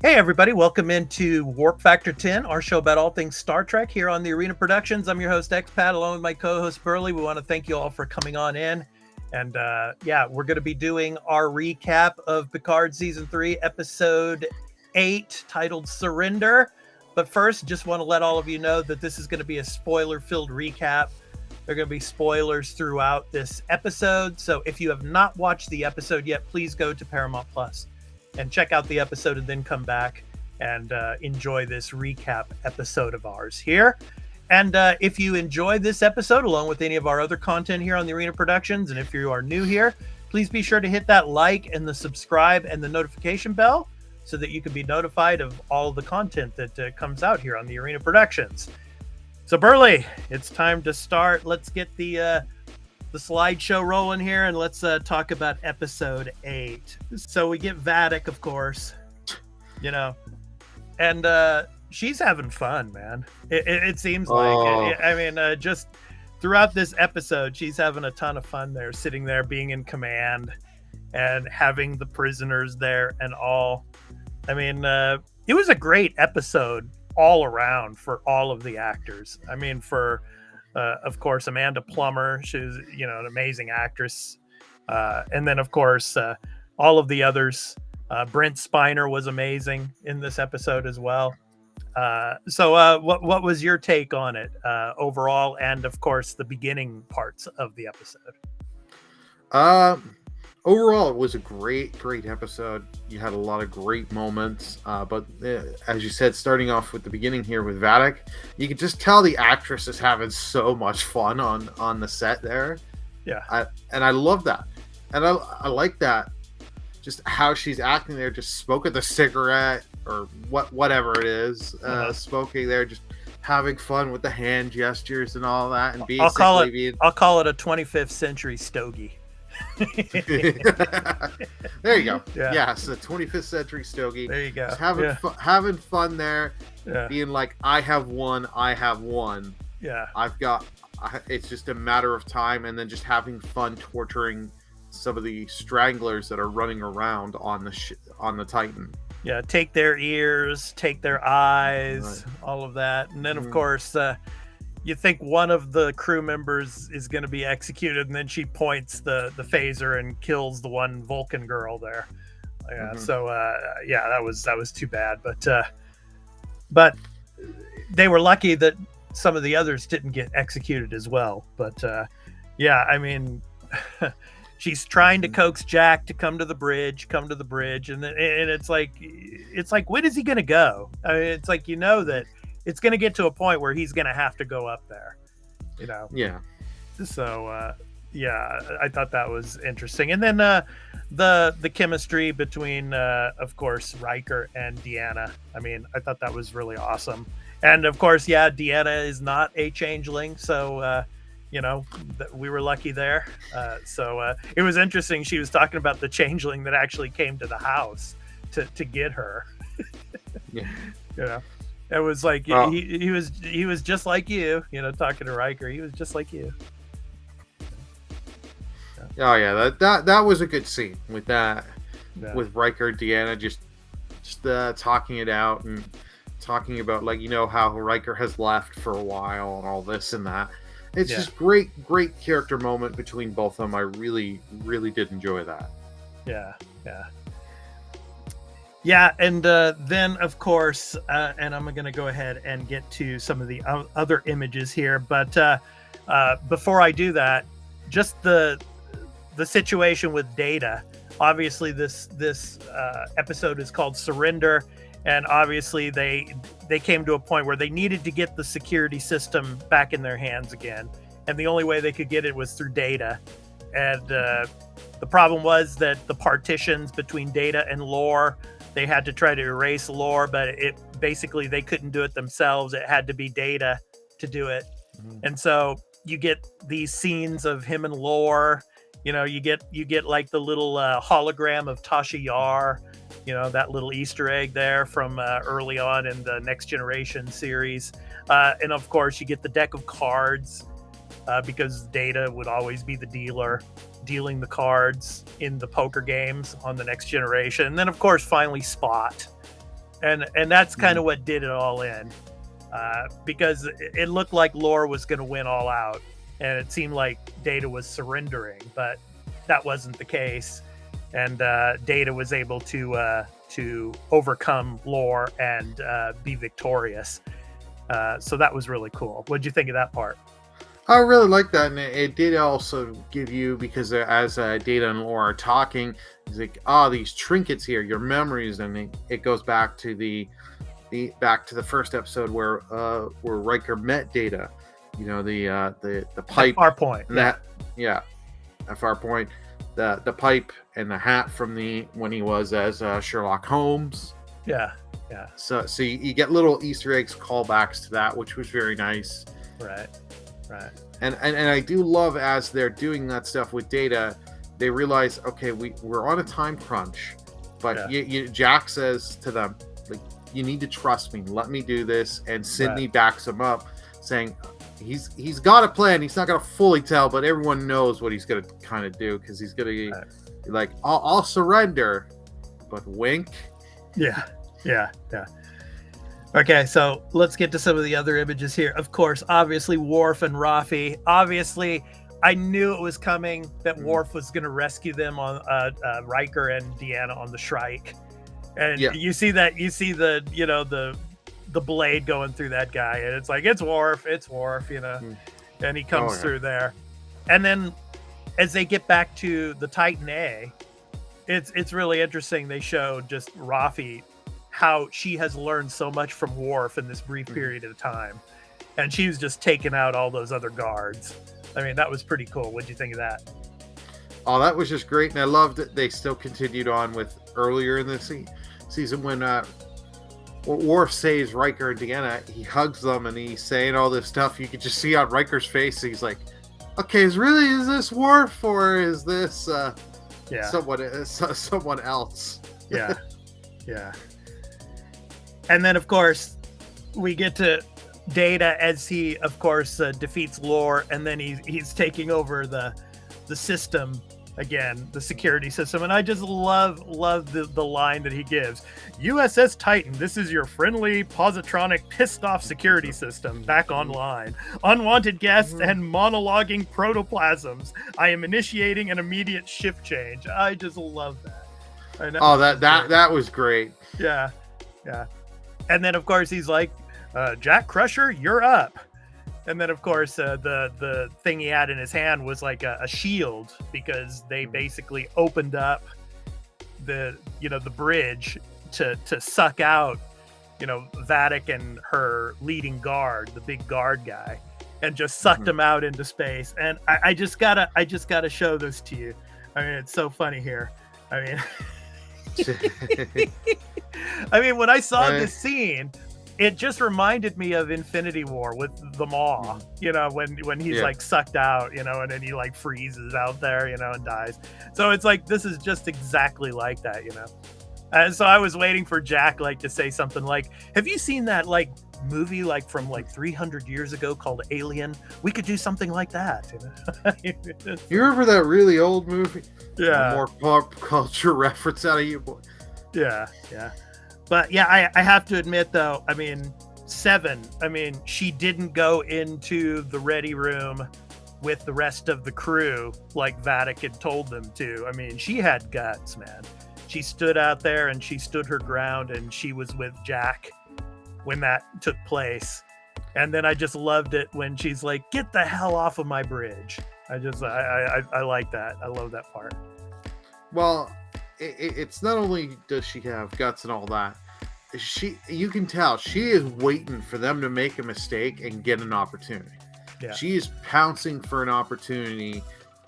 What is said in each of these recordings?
Hey everybody, welcome into Warp Factor 10, our show about all things Star Trek here on the Arena Productions. I'm your host Expat, along with my co-host Burley. We want to thank you all for coming on in. And we're going to be doing our recap of Picard Season 3, Episode 8, titled Surrender. But first, just want to let all of you know that this is going to be a spoiler-filled recap. There are going to be spoilers throughout this episode. So if you have not watched the episode yet, please go to Paramount Plus and check out the episode and then come back and enjoy this recap episode of ours here. And if you enjoy this episode, along with any of our other content here on the Arena Productions, and if you are new here, please be sure to hit that like and the subscribe and the notification bell so that you can be notified of all the content that comes out here on the Arena Productions. So Burley, it's time to start. Let's get the slideshow rolling here, and let's talk about episode 8. So we get Vadic, of course, and she's having fun, man. It seems like. Just throughout this episode, she's having a ton of fun there, sitting there, being in command, and having the prisoners there and all. I mean, it was a great episode all around for all of the actors. I mean, for of course, Amanda Plummer, she's an amazing actress, and then of course all of the others. Brent Spiner was amazing in this episode as well. So what was your take on it overall, and of course the beginning parts of the episode? Overall, it was a great episode. You had a lot of great moments, but as you said, starting off with the beginning here with Vadic, you could just tell the actress is having so much fun on the set there. Yeah, I love that, and I like that, just how she's acting there, just smoking the cigarette or whatever it is, smoking there, just having fun with the hand gestures and all that, and I'll call it a 25th century stogie. There you go. Yeah, so 25th century stogie. There you go. Just having fun there, being like, I have won. Yeah, it's just a matter of time, and then just having fun torturing some of the stragglers that are running around on the Titan. Yeah, take their ears, take their eyes, right. All of that, and then of course. You think one of the crew members is going to be executed, and then she points the phaser and kills the one Vulcan girl there. Yeah, so that was too bad. But they were lucky that some of the others didn't get executed as well. But I mean, she's trying to coax Jack to come to the bridge, and it's like when is he going to go? I mean, it's like that. It's going to get to a point where he's going to have to go up there, Yeah. So, I thought that was interesting. And then the chemistry between, of course, Riker and Deanna. I mean, I thought that was really awesome. And of course, Deanna is not a changeling, so we were lucky there. So it was interesting. She was talking about the changeling that actually came to the house to get her. Yeah. It was like he was just like you, talking to Riker. He was just like you. Oh yeah, that was a good scene with that, with Riker and Deanna just talking it out and talking about how Riker has left for a while and all this and that. It's just great character moment between both of them. I really did enjoy that. Yeah. Yeah, and then, of course, and I'm going to go ahead and get to some of the other images here. But before I do that, just the situation with Data. Obviously, this episode is called Surrender, and obviously they came to a point where they needed to get the security system back in their hands again. And the only way they could get it was through Data. And the problem was that the partitions between Data and Lore, they had to try to erase Lore, but they couldn't do it themselves. It had to be Data to do it. And so you get these scenes of him and Lore. You get like the little hologram of Tasha Yar, that little Easter egg there from early on in the Next Generation series. And of course, you get the deck of cards because Data would always be the dealer, dealing the cards in the poker games on the Next Generation. And then, of course, finally Spot. and that's kind of what did it all in, because it looked like Lore was going to win all out, and it seemed like Data was surrendering, but that wasn't the case, and Data was able to overcome Lore and be victorious. So that was really cool. What'd you think of that part? I really like that, and it did also give you, because as Data and Lore are talking, it's like, these trinkets here, your memories, and it goes back to the first episode where Riker met Data, the pipe, At Farpoint, at Farpoint, the pipe and the hat from when he was as Sherlock Holmes. Yeah. So you get little Easter eggs, callbacks to that, which was very nice. Right. And I do love, as they're doing that stuff with Data, they realize, okay, we're on a time crunch, but Jack says to them, like, you need to trust me, let me do this, and Sydney backs him up, saying he's got a plan. He's not gonna fully tell, but everyone knows what he's gonna kind of do, because he's gonna be like, I'll surrender, but wink. Yeah. Okay, so let's get to some of the other images here. Of course, obviously, Worf and Raffi. Obviously, I knew it was coming that Worf was going to rescue them on Riker and Deanna on the Shrike. And you see the blade going through that guy, and it's like, it's Worf, and he comes through there. And then as they get back to the Titan A, it's really interesting. They show just Raffi, how she has learned so much from Worf in this brief period of time, and she was just taking out all those other guards. I mean, that was pretty cool. What'd you think of that? Oh, that was just great, and I loved that they still continued on with earlier in the season when Worf saves Riker and Deanna. He hugs them, and he's saying all this stuff. You could just see on Riker's face, he's like, okay, is this Worf, or is this someone else? Yeah. And then, of course, we get to Data as he, of course, defeats Lore, and then he's taking over the system again, the security system. And I just love the line that he gives. USS Titan, this is your friendly, positronic, pissed-off security system back online. Unwanted guests and monologuing protoplasms. I am initiating an immediate shift change. I just love that. I know. Oh, that was great. Yeah. And then, of course, he's like, Jack Crusher, you're up. And then, of course, the thing he had in his hand was like a shield, because they basically opened up the bridge to suck out, Vadic and her leading guard, the big guard guy, and just sucked him out into space. And I just gotta show this to you. I mean, it's so funny here. I mean, when I saw this scene, it just reminded me of Infinity War with the Maw, when he's like sucked out, and then he like freezes out there, and dies. So it's like, this is just exactly like that, And so I was waiting for Jack to say something like, have you seen that movie from 300 years ago called Alien? We could do something like that. You remember that really old movie? Yeah. More pop culture reference out of you, boy. Yeah. But yeah, I have to admit though, Seven, she didn't go into the ready room with the rest of the crew like Vadic had told them to. She had guts, man. She stood out there and she stood her ground, and she was with Jack when that took place. And then I just loved it when she's like, get the hell off of my bridge. I like that. I love that part. Well, it's not only does she have guts and all that, you can tell she is waiting for them to make a mistake and get an opportunity. Yeah. She is pouncing for an opportunity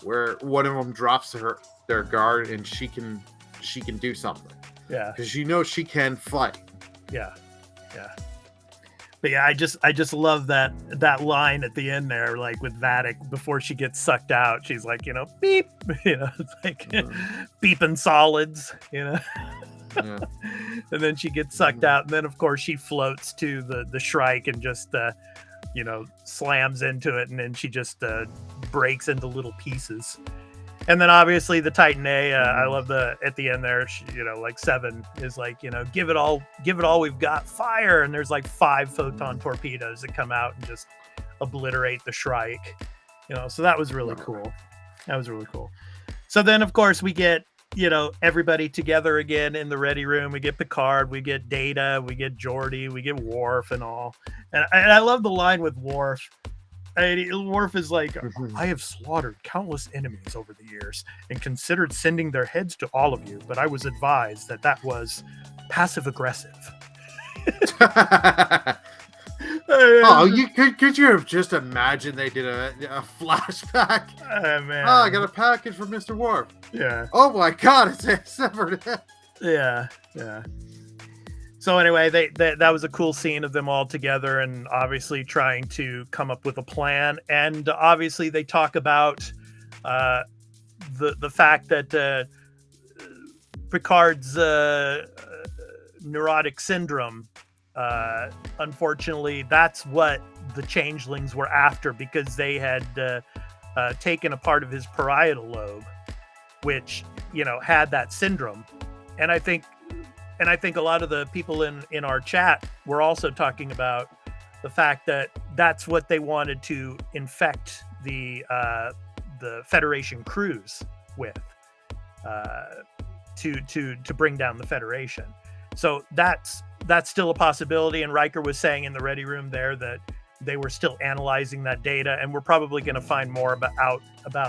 where one of them drops their guard, and she can do something. Yeah, because she can fight. Yeah. But yeah, I just love that line at the end there, with Vadic before she gets sucked out. She's like, beep, it's like beeping solids, Yeah. And then she gets sucked out, and then of course she floats to the Shrike and just slams into it, and then she just breaks into little pieces. And then obviously the Titan A, I love at the end there, like Seven is like, give it all we've got, fire. And there's like 5 photon torpedoes that come out and just obliterate the Shrike, so that was really cool. So then of course we get, everybody together again in the ready room. We get Picard, we get Data, we get Geordi, we get Worf and all. And I love the line with Worf. Worf is like, I have slaughtered countless enemies over the years and considered sending their heads to all of you, but I was advised that was passive aggressive. Could you have just imagined they did a flashback? Man. I got a package from Mr. Worf. Yeah. Oh my God, it's a severed head. Yeah. So anyway, that was a cool scene of them all together and obviously trying to come up with a plan. And obviously they talk about the fact that Picard's neurotic syndrome, unfortunately, that's what the changelings were after, because they had taken a part of his parietal lobe, which, had that syndrome. And I think a lot of the people in our chat were also talking about the fact that that's what they wanted to infect the Federation crews with, to bring down the Federation. So that's still a possibility. And Riker was saying in the ready room there that they were still analyzing that data, and we're probably going to find more about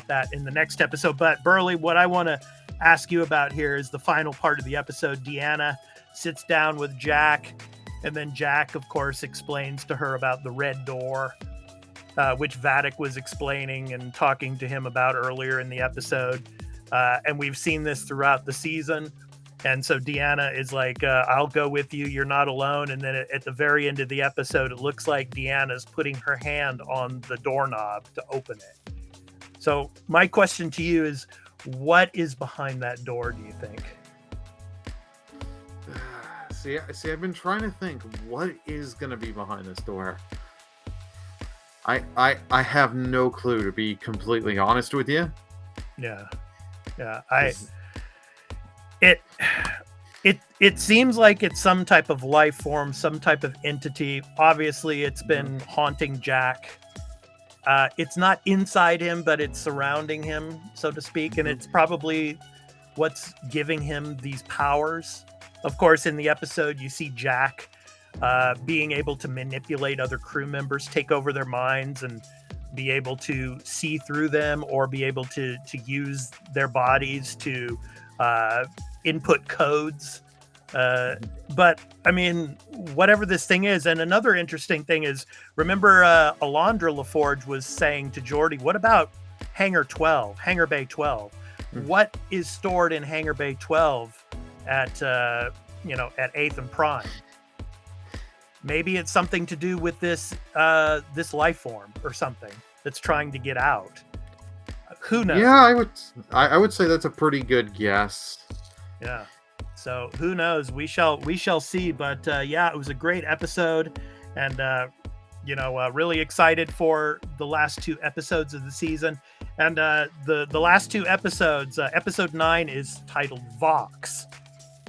that in the next episode. But Burley, what I want to ask you about here is the final part of the episode. Deanna sits down with Jack, and then Jack, of course, explains to her about the red door, which Vadic was explaining and talking to him about earlier in the episode. And we've seen this throughout the season. And so Deanna is like, I'll go with you. You're not alone. And then at the very end of the episode, it looks like Deanna's putting her hand on the doorknob to open it. So my question to you is, what is behind that door, do you think? See, I've been trying to think, what is going to be behind this door? I have no clue, to be completely honest with you. Yeah. It seems like it's some type of life form, some type of entity. Obviously, it's been haunting Jack. It's not inside him, but it's surrounding him, so to speak, and it's probably what's giving him these powers. Of course, in the episode, you see Jack being able to manipulate other crew members, take over their minds, and be able to see through them, or be able to use their bodies to input codes. But I mean, whatever this thing is. And another interesting thing is, remember Alondra LaForge was saying to Geordi, what about Hangar Bay 12? What is stored in Hangar Bay 12 at 8th and Prime? Maybe it's something to do with this life form or something that's trying to get out. Who knows? Yeah, I would say that's a pretty good guess. Yeah. So who knows? We shall see. But it was a great episode, and really excited for the last 2 episodes of the season. And the last 2 episodes, episode 9 is titled Vox.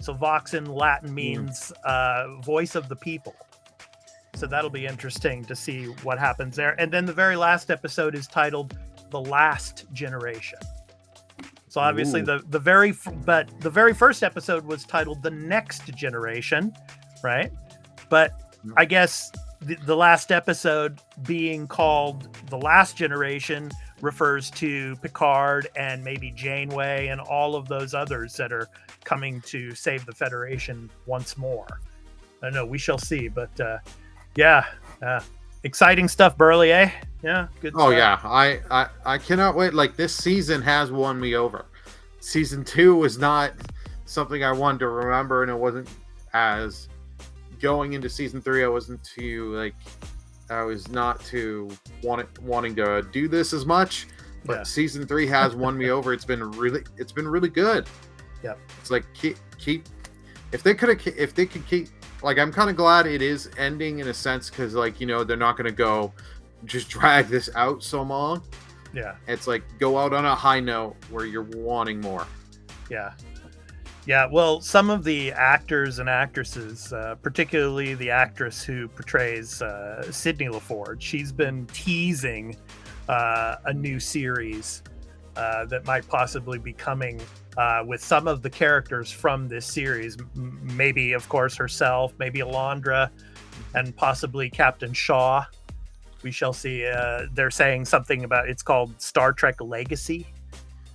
So Vox in Latin means voice of the people. So that'll be interesting to see what happens there. And then the very last episode is titled The Last Generation. So obviously the very first episode was titled The Next Generation, right? But I guess the last episode being called The Last Generation refers to Picard and maybe Janeway and all of those others that are coming to save the Federation once more. I don't know, we shall see, but exciting stuff, Burley, eh? Yeah, good stuff. Oh yeah, I cannot wait. Like, this season has won me over. Season 2 was not something I wanted to remember, and it wasn't as going into season 3. I was not too wanting to do this as much. But season 3 has won me over. It's been really good. Yep. It's like keep if they could keep. Like, I'm kind of glad it is ending in a sense, because they're not going to go just drag this out so long. Yeah. It's like go out on a high note where you're wanting more. Yeah. Yeah, well, some of the actors and actresses, particularly the actress who portrays Sydney LaForge, she's been teasing a new series that might possibly be coming with some of the characters from this series. Maybe, of course, herself, maybe Alondra, and possibly Captain Shaw. We shall see. They're saying something about it's called Star Trek Legacy,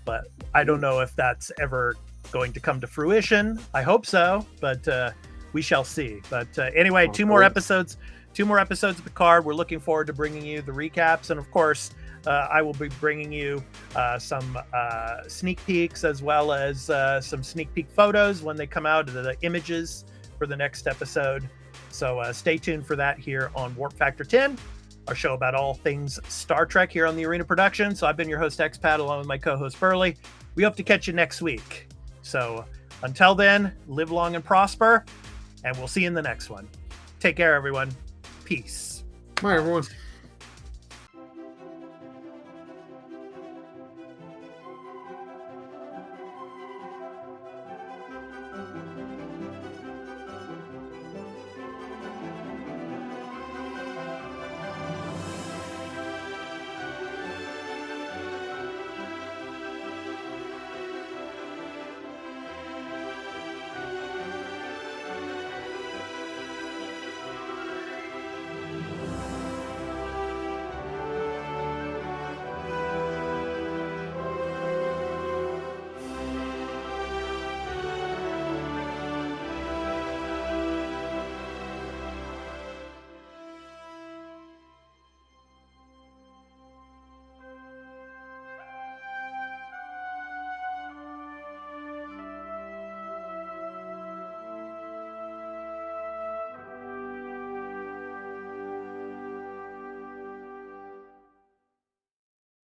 but I don't know if that's ever going to come to fruition. I hope so, but we shall see. But anyway, two more episodes of Picard. We're looking forward to bringing you the recaps, and of course I will be bringing you some sneak peeks, as well as some sneak peek photos when they come out, the images for the next episode. So stay tuned for that here on Warp Factor 10, our show about all things Star Trek here on the Arena Production. So I've been your host, Expat, along with my co-host, Burley. We hope to catch you next week. So until then, live long and prosper, and we'll see you in the next one. Take care, everyone. Peace. Bye, everyone.